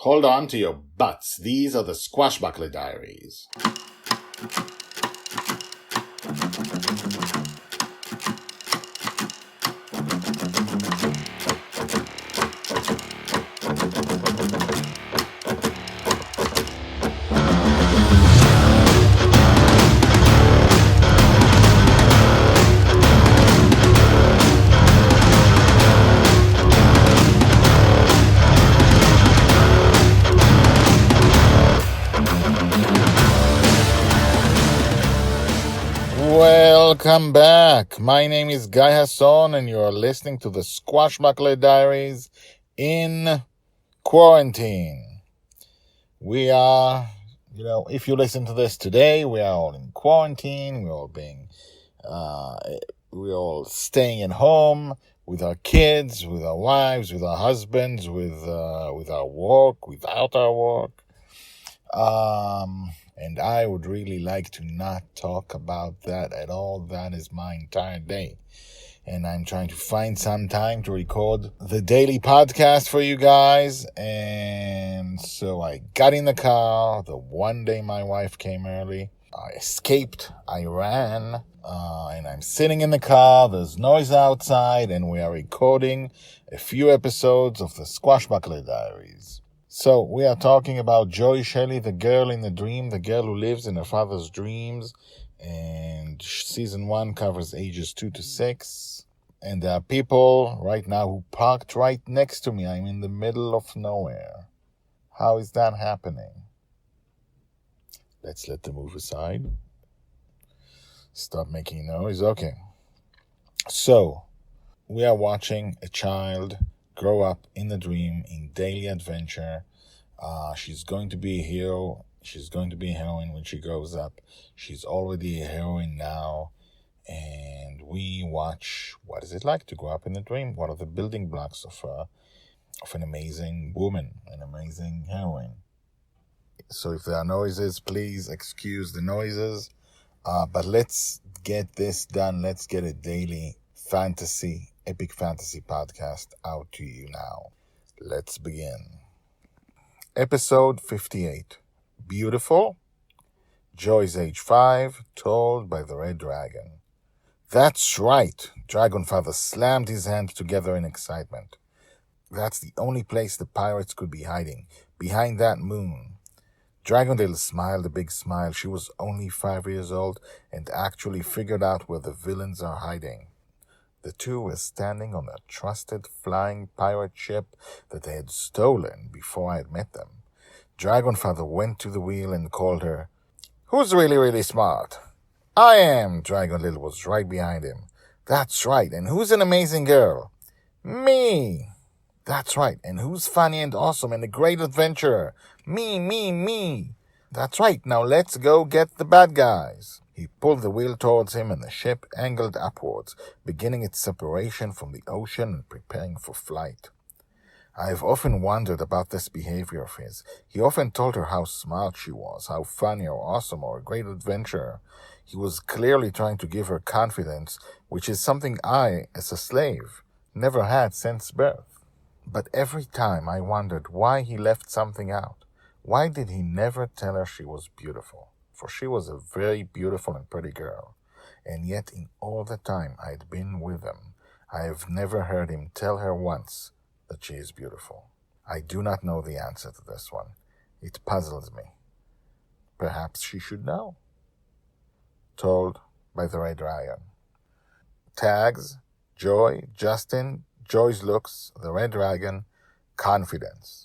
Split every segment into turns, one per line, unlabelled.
Hold on to your butts. These are the Squashbuckler Diaries. Welcome back. My name is Guy Hasson, and you are listening to the Squashbuckler Diaries in quarantine. We are, if you listen to this today, we are all in quarantine. We're all staying at home with our kids, with our wives, with our husbands, with our work, without our work. And I would really like to not talk about that at all. That is my entire day. And I'm trying to find some time to record the daily podcast for you guys. And so I got in the car. The one day my wife came early, I escaped. I ran. And I'm sitting in the car. There's noise outside. And we are recording a few episodes of the Squashbuckler Diaries. So we are talking about Shelley, the girl in the dream, the girl who lives in her father's dreams. And season 1 covers ages 2 to 6. And there are people right now who parked right next to me. I'm in the middle of nowhere. How is that happening? Let's let them move aside. Stop making noise. Okay. So we are watching a child grow up in the dream, in daily adventure. She's going to be a hero. She's going to be a heroine when she grows up. She's already a heroine now. And we watch what is it like to grow up in a dream. What are the building blocks of an amazing woman, an amazing heroine. So if there are noises, please excuse the noises. But let's get this done. Let's get a daily epic fantasy podcast out to you now. Let's begin. Episode 58. Beautiful. Joy's age 5, told by the Red Dragon. That's right. Dragonfather slammed his hands together in excitement. That's the only place the pirates could be hiding, behind that moon. Dragondale smiled a big smile. She was only 5 years old and actually figured out where the villains are hiding. The two were standing on a trusted flying pirate ship that they had stolen before I had met them. Dragonfather went to the wheel and called her. Who's really, really smart? I am. Dragondale was right behind him. That's right. And who's an amazing girl? Me. That's right. And who's funny and awesome and a great adventurer? Me. That's right. Now let's go get the bad guys. He pulled the wheel towards him and the ship angled upwards, beginning its separation from the ocean and preparing for flight. I have often wondered about this behavior of his. He often told her how smart she was, how funny or awesome or a great adventurer. He was clearly trying to give her confidence, which is something I, as a slave, never had since birth. But every time I wondered why he left something out. Why did he never tell her she was beautiful? For she was a very beautiful and pretty girl. And yet in all the time I had been with him, I have never heard him tell her once that she is beautiful. I do not know the answer to this one. It puzzles me. Perhaps she should know. Told by the Red Dragon. Tags, Joy, Justin, Joy's looks, the Red Dragon, confidence.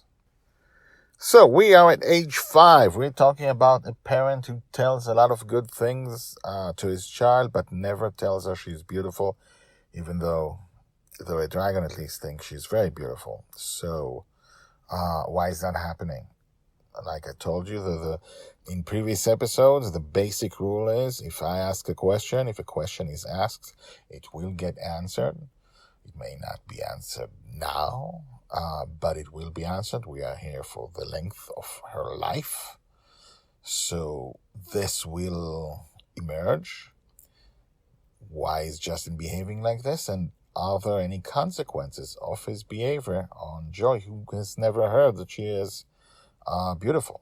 So we are at age 5. We're talking about a parent who tells a lot of good things to his child, but never tells her she's beautiful, even though the Red Dragon at least thinks she's very beautiful. So why is that happening? Like I told you, in previous episodes, the basic rule is if I ask a question, if a question is asked, it will get answered. It may not be answered now, but it will be answered. We are here for the length of her life. So this will emerge. Why is Justin behaving like this? And are there any consequences of his behavior on Joy, who has never heard that she is Beautiful.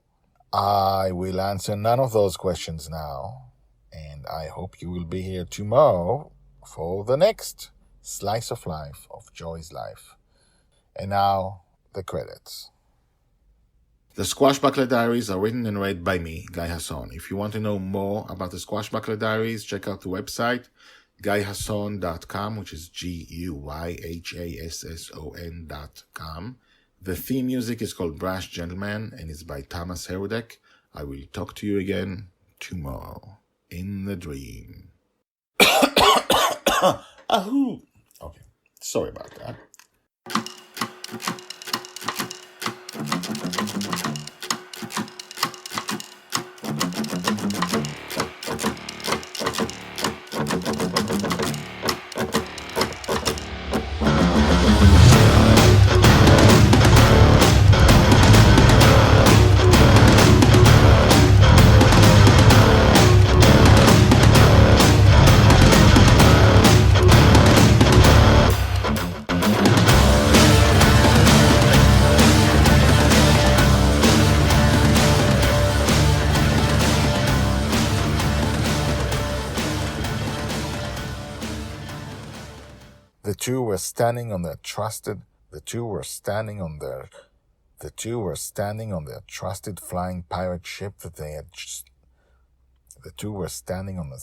I will answer none of those questions now, and I hope you will be here tomorrow for the next slice of life of Joy's life. And now, the credits. The Squashbuckler Diaries are written and read by me, Guy Hasson. If you want to know more about the Squashbuckler Diaries, check out the website, guyhasson.com, which is GUYHASSON.com. The theme music is called Brash Gentleman and is by Thomas Herudek. I will talk to you again tomorrow in the dream. Ahoo! Okay, sorry about that. The two were standing on their trusted flying pirate ship that they had the two were standing on the